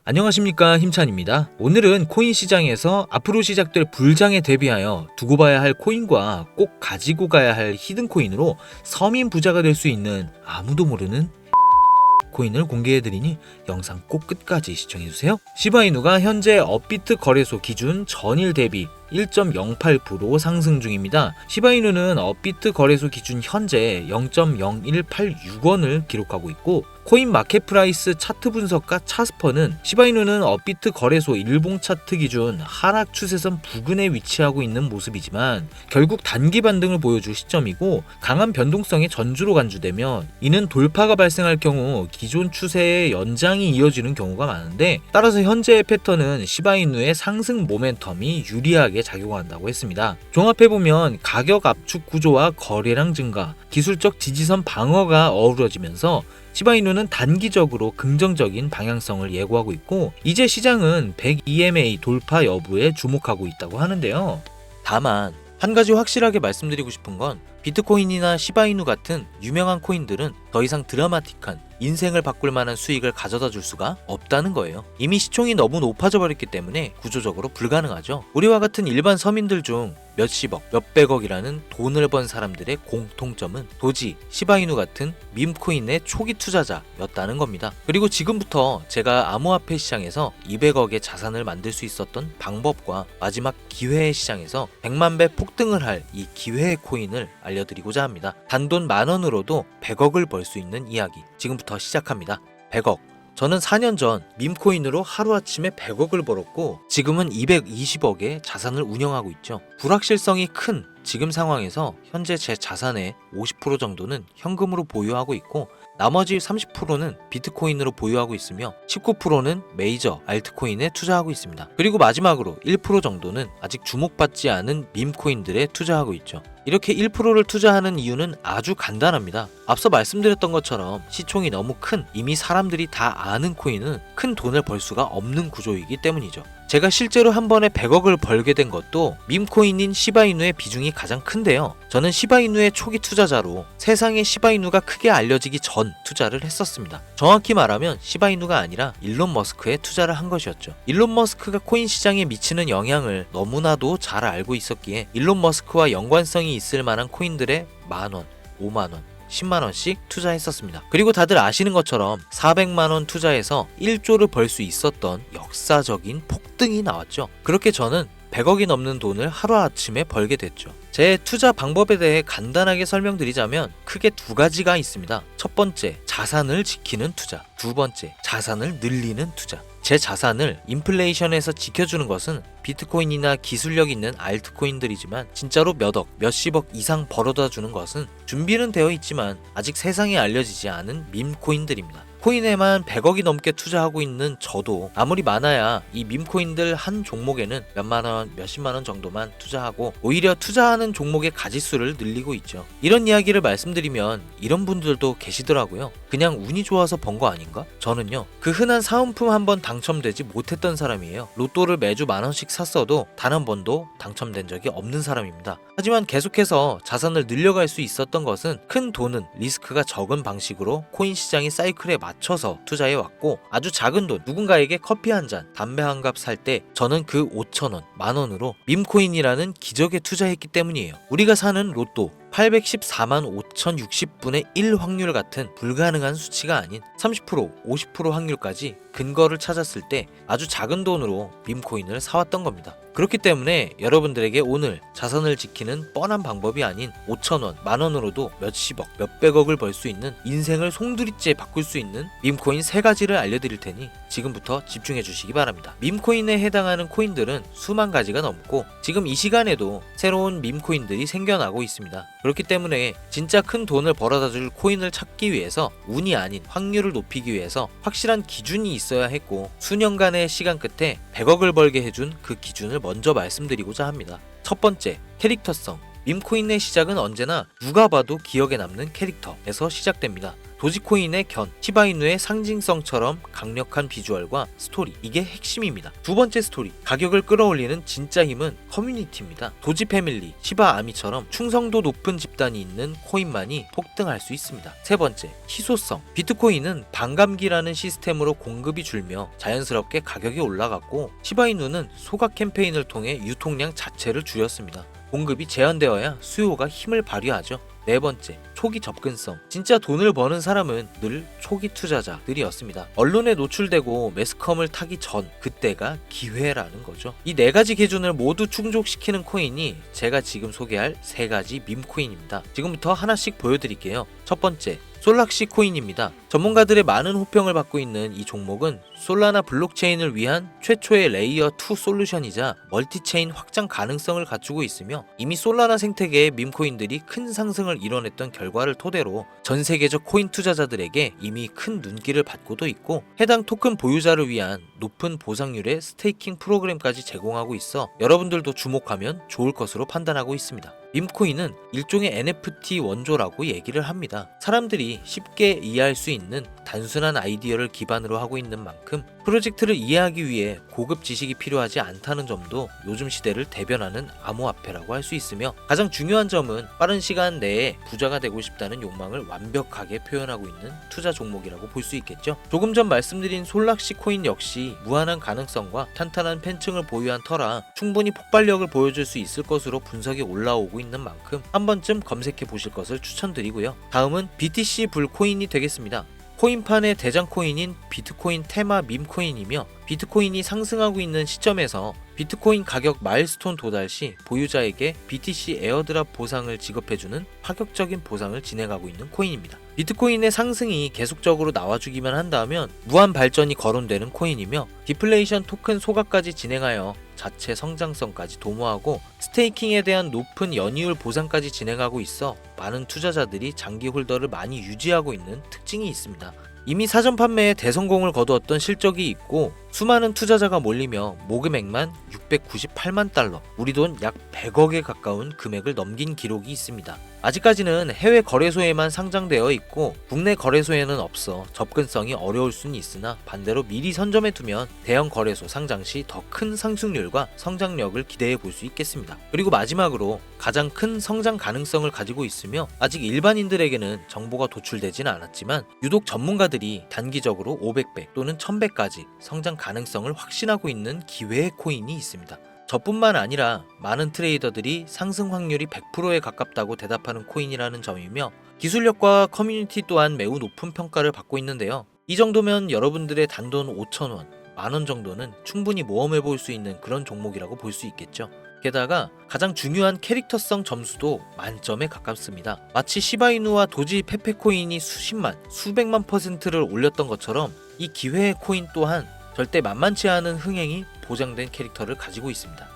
안녕하십니까, 힘찬입니다. 오늘은 코인 시장에서 앞으로 시작될 불장에 대비하여 두고 봐야 할 코인과 꼭 가지고 가야 할 히든 코인으로 서민 부자가 될 수 있는 아무도 모르는 코인을 공개해드리니 영상 꼭 끝까지 시청해주세요. 시바이누가 현재 업비트 거래소 기준 전일 대비 1.08% 상승 중입니다. 시바이누는 업비트 거래소 기준 현재 0.0186원을 기록하고 있고, 코인 마켓 프라이스 차트 분석가 차스퍼는 시바이누는 업비트 거래소 일봉 차트 기준 하락 추세선 부근에 위치하고 있는 모습이지만 결국 단기 반등을 보여줄 시점이고, 강한 변동성의 전주로 간주되며 이는 돌파가 발생할 경우 기존 추세의 연장이 이어지는 경우가 많은데, 따라서 현재의 패턴은 시바이누의 상승 모멘텀이 유리하게 작용한다고 했습니다. 종합해보면 가격 압축 구조와 거래량 증가, 기술적 지지선 방어가 어우러지면서 시바이누는 단기적으로 긍정적인 방향성을 예고하고 있고, 이제 시장은 100EMA 돌파 여부에 주목하고 있다고 하는데요. 다만 한 가지 확실하게 말씀드리고 싶은 건, 비트코인이나 시바이누 같은 유명한 코인들은 더 이상 드라마틱한 인생을 바꿀 만한 수익을 가져다 줄 수가 없다는 거예요. 이미 시총이 너무 높아져 버렸기 때문에 구조적으로 불가능하죠. 우리와 같은 일반 서민들 중 몇십억, 몇백억이라는 돈을 번 사람들의 공통점은 도지, 시바이누 같은 밈코인의 초기 투자자였다는 겁니다. 그리고 지금부터 제가 암호화폐 시장에서 200억의 자산을 만들 수 있었던 방법과 마지막 기회의 시장에서 100만 배 폭등을 할 이 기회의 코인을 알려드리고자 합니다. 단돈 10,000원으로도 100억을 벌 수 있는 이야기 지금부터 시작합니다. 100억. 저는 4년 전 밈코인으로 하루아침에 100억을 벌었고, 지금은 220억의 자산을 운영하고 있죠. 불확실성이 큰 지금 상황에서 현재 제 자산의 50% 정도는 현금으로 보유하고 있고, 나머지 30%는 비트코인으로 보유하고 있으며 19%는 메이저 알트코인에 투자하고 있습니다. 그리고 마지막으로 1% 정도는 아직 주목받지 않은 밈코인들에 투자하고 있죠. 이렇게 1%를 투자하는 이유는 아주 간단합니다. 앞서 말씀드렸던 것처럼 시총이 너무 큰, 이미 사람들이 다 아는 코인은 큰 돈을 벌 수가 없는 구조이기 때문이죠. 제가 실제로 한 번에 100억을 벌게 된 것도 밈코인인 시바이누의 비중이 가장 큰데요. 저는 시바이누의 초기 투자자로 세상에 시바이누가 크게 알려지기 전 투자를 했었습니다. 정확히 말하면 시바이누가 아니라 일론 머스크에 투자를 한 것이었죠. 일론 머스크가 코인 시장에 미치는 영향을 너무나도 잘 알고 있었기에 일론 머스크와 연관성이 있을 만한 코인들의 만원, 5만원, 10만원씩 투자했었습니다. 그리고 다들 아시는 것처럼 400만원 투자해서 1조를 벌 수 있었던 역사적인 폭등이 나왔죠. 그렇게 저는 100억이 넘는 돈을 하루아침에 벌게 됐죠. 제 투자 방법에 대해 간단하게 설명드리자면 크게 두 가지가 있습니다. 첫 번째, 자산을 지키는 투자. 두 번째, 자산을 늘리는 투자. 제 자산을 인플레이션에서 지켜주는 것은 비트코인이나 기술력 있는 알트코인들이지만, 진짜로 몇억, 몇십억 이상 벌어다 주는 것은 준비는 되어 있지만 아직 세상에 알려지지 않은 밈코인들입니다. 코인에만 100억이 넘게 투자하고 있는 저도 아무리 많아야 이 밈코인들 한 종목에는 몇만원, 몇십만원 정도만 투자하고 오히려 투자하는 종목의 가지수를 늘리고 있죠. 이런 이야기를 말씀드리면 이런 분들도 계시더라고요. 그냥 운이 좋아서 번 거 아닌가? 저는요, 그 흔한 사은품 한 번 당첨되지 못했던 사람이에요. 로또를 매주 만원씩 샀어도 단 한 번도 당첨된 적이 없는 사람입니다. 하지만 계속해서 자산을 늘려갈 수 있었던 것은 큰 돈은 리스크가 적은 방식으로 코인 시장의 사이클에 맞춰서 투자해왔고, 아주 작은 돈, 누군가에게 커피 한 잔, 담배 한 갑 살 때 저는 그 5,000원, 만원으로 밈코인이라는 기적에 투자했기 때문이에요. 우리가 사는 로또 814만 5,060분의 1 확률 같은 불가능한 수치가 아닌 30%, 50% 확률까지 근거를 찾았을 때 아주 작은 돈으로 밈코인을 사왔던 겁니다. 그렇기 때문에 여러분들에게 오늘 자산을 지키는 뻔한 방법이 아닌 5,000원, 만원으로도 몇십억, 몇백억을 벌 수 있는, 인생을 송두리째 바꿀 수 있는 밈코인 3가지를 알려드릴 테니 지금부터 집중해 주시기 바랍니다. 밈코인에 해당하는 코인들은 수만 가지가 넘고 지금 이 시간에도 새로운 밈코인들이 생겨나고 있습니다. 그렇기 때문에 진짜 큰 돈을 벌어다 줄 코인을 찾기 위해서 운이 아닌 확률을 높이기 위해서 확실한 기준이 있어야 했고, 수년간의 시간 끝에 100억을 벌게 해준 그 기준을 먼저 말씀드리고자 합니다. 첫 번째, 캐릭터성. 밈코인의 시작은 언제나 누가 봐도 기억에 남는 캐릭터에서 시작됩니다. 도지코인의 견, 시바이누의 상징성처럼 강력한 비주얼과 스토리, 이게 핵심입니다. 두 번째 스토리, 가격을 끌어올리는 진짜 힘은 커뮤니티입니다. 도지 패밀리, 시바 아미처럼 충성도 높은 집단이 있는 코인만이 폭등할 수 있습니다. 세 번째, 희소성. 비트코인은 반감기라는 시스템으로 공급이 줄며 자연스럽게 가격이 올라갔고, 시바이누는 소각 캠페인을 통해 유통량 자체를 줄였습니다. 공급이 제한되어야 수요가 힘을 발휘하죠. 네 번째, 초기 접근성. 진짜 돈을 버는 사람은 늘 초기 투자자들이었습니다. 언론에 노출되고 매스컴을 타기 전, 그때가 기회라는 거죠. 이 네 가지 기준을 모두 충족시키는 코인이 제가 지금 소개할 세 가지 밈코인입니다. 지금부터 하나씩 보여드릴게요. 첫 번째, 솔락시 코인입니다. 전문가들의 많은 호평을 받고 있는 이 종목은 솔라나 블록체인을 위한 최초의 레이어 2 솔루션이자 멀티체인 확장 가능성을 갖추고 있으며, 이미 솔라나 생태계의 밈코인들이 큰 상승을 이뤄냈던 결과를 토대로 전 세계적 코인 투자자들에게 이미 큰 눈길을 받고도 있고, 해당 토큰 보유자를 위한 높은 보상률의 스테이킹 프로그램까지 제공하고 있어 여러분들도 주목하면 좋을 것으로 판단하고 있습니다. 밈코인은 일종의 NFT 원조라고 얘기를 합니다. 사람들이 쉽게 이해할 수 있는 단순한 아이디어를 기반으로 하고 있는 만큼 프로젝트를 이해하기 위해 고급 지식이 필요하지 않다는 점도 요즘 시대를 대변하는 암호화폐라고 할 수 있으며, 가장 중요한 점은 빠른 시간 내에 부자가 되고 싶다는 욕망을 완벽하게 표현하고 있는 투자 종목이라고 볼 수 있겠죠. 조금 전 말씀드린 솔락시 코인 역시 무한한 가능성과 탄탄한 팬층을 보유한 터라 충분히 폭발력을 보여줄 수 있을 것으로 분석이 올라오고 있는 만큼 한 번쯤 검색해 보실 것을 추천드리고요. 다음은 BTC 불코인이 되겠습니다. 코인판의 대장 코인인 비트코인 테마 밈코인이며, 비트코인이 상승하고 있는 시점에서 비트코인 가격 마일스톤 도달 시 보유자에게 BTC 에어드랍 보상을 지급해주는 파격적인 보상을 진행하고 있는 코인입니다. 비트코인의 상승이 계속적으로 나와주기만 한다면 무한 발전이 거론되는 코인이며, 디플레이션 토큰 소각까지 진행하여 자체 성장성까지 도모하고 스테이킹에 대한 높은 연이율 보상까지 진행하고 있어 많은 투자자들이 장기 홀더를 많이 유지하고 있는 특징이 있습니다. 이미 사전 판매에 대성공을 거두었던 실적이 있고, 수많은 투자자가 몰리며 모금액만 698만 달러, 우리 돈 약 100억에 가까운 금액을 넘긴 기록이 있습니다. 아직까지는 해외 거래소에만 상장되어 있고 국내 거래소에는 없어 접근성이 어려울 수는 있으나, 반대로 미리 선점해 두면 대형 거래소 상장 시 더 큰 상승률과 성장력을 기대해 볼 수 있겠습니다. 그리고 마지막으로 가장 큰 성장 가능성을 가지고 있으며, 아직 일반인들에게는 정보가 도출되진 않았지만 유독 전문가들이 단기적으로 500배 또는 1000배까지 성장 가능성을 확신하고 있는 기회의 코인이 있습니다. 저뿐만 아니라 많은 트레이더들이 상승 확률이 100%에 가깝다고 대답하는 코인이라는 점이며, 기술력과 커뮤니티 또한 매우 높은 평가를 받고 있는데요. 이 정도면 여러분들의 단돈 5,000원, 만원 정도는 충분히 모험해 볼 수 있는 그런 종목이라고 볼 수 있겠죠. 게다가 가장 중요한 캐릭터성 점수도 만점에 가깝습니다. 마치 시바이누와 도지 페페코인이 수십만, 수백만 %를 올렸던 것처럼 이 기회의 코인 또한 절대 만만치 않은 흥행이 보장된 캐릭터를 가지고 있습니다.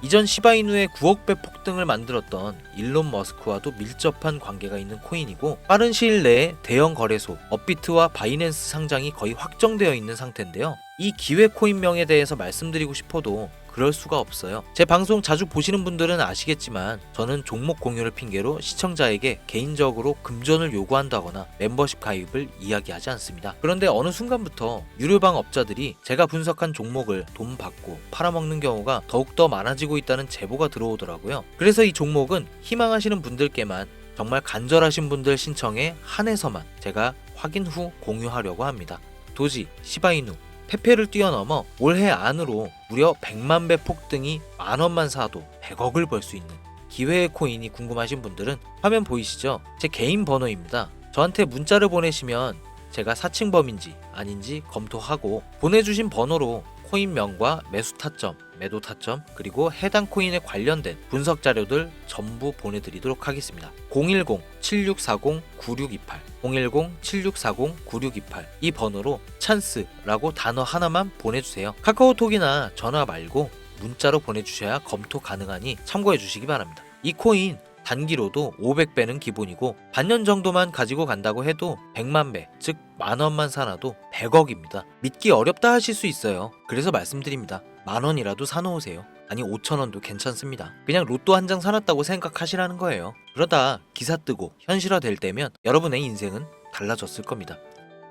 이전 시바이누의 9억 배 폭등을 만들었던 일론 머스크와도 밀접한 관계가 있는 코인이고, 빠른 시일 내에 대형 거래소 업비트와 바이낸스 상장이 거의 확정되어 있는 상태인데요. 이 기회 코인명에 대해서 말씀드리고 싶어도 그럴 수가 없어요. 제 방송 자주 보시는 분들은 아시겠지만 저는 종목 공유를 핑계로 시청자에게 개인적으로 금전을 요구한다거나 멤버십 가입을 이야기하지 않습니다. 그런데 어느 순간부터 유료방 업자들이 제가 분석한 종목을 돈 받고 팔아먹는 경우가 더욱더 많아지고 있다는 제보가 들어오더라고요. 그래서 이 종목은 희망하시는 분들께만, 정말 간절하신 분들 신청에 한해서만 제가 확인 후 공유하려고 합니다. 도지, 시바이누, 페페를 뛰어넘어 올해 안으로 무려 100만 배 폭등이 만원만 사도 100억을 벌 수 있는 기회의 코인이 궁금하신 분들은 화면 보이시죠? 제 개인 번호입니다. 저한테 문자를 보내시면 제가 사칭범인지 아닌지 검토하고 보내주신 번호로 코인명과 매수 타점, 매도 타점, 그리고 해당 코인에 관련된 분석 자료들 전부 보내드리도록 하겠습니다. 010-7640-9628 010-7640-9628 이 번호로 찬스라고 단어 하나만 보내주세요. 카카오톡이나 전화 말고 문자로 보내주셔야 검토 가능하니 참고해 주시기 바랍니다. 이 코인 단기로도 500배는 기본이고 반년 정도만 가지고 간다고 해도 100만 배, 즉 만원만 사놔도 100억입니다. 믿기 어렵다 하실 수 있어요. 그래서 말씀드립니다. 만원이라도 사놓으세요. 아니 5,000원도 괜찮습니다. 그냥 로또 한 장 사놨다고 생각하시라는 거예요. 그러다 기사 뜨고 현실화 될 때면 여러분의 인생은 달라졌을 겁니다.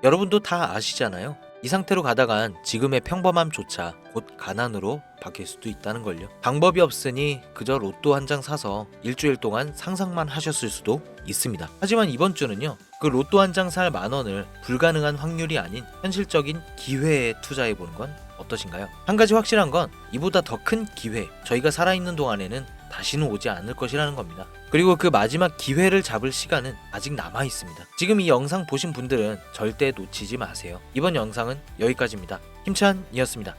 여러분도 다 아시잖아요. 이 상태로 가다간 지금의 평범함조차 곧 가난으로 바뀔 수도 있다는 걸요. 방법이 없으니 그저 로또 한 장 사서 일주일 동안 상상만 하셨을 수도 있습니다. 하지만 이번 주는요, 그 로또 한 장 살 10,000원을 불가능한 확률이 아닌 현실적인 기회에 투자해보는 건 어떠신가요? 한 가지 확실한 건 이보다 더 큰 기회, 저희가 살아있는 동안에는 다시는 오지 않을 것이라는 겁니다. 그리고 그 마지막 기회를 잡을 시간은 아직 남아 있습니다. 지금 이 영상 보신 분들은 절대 놓치지 마세요. 이번 영상은 여기까지입니다. 힘찬이었습니다.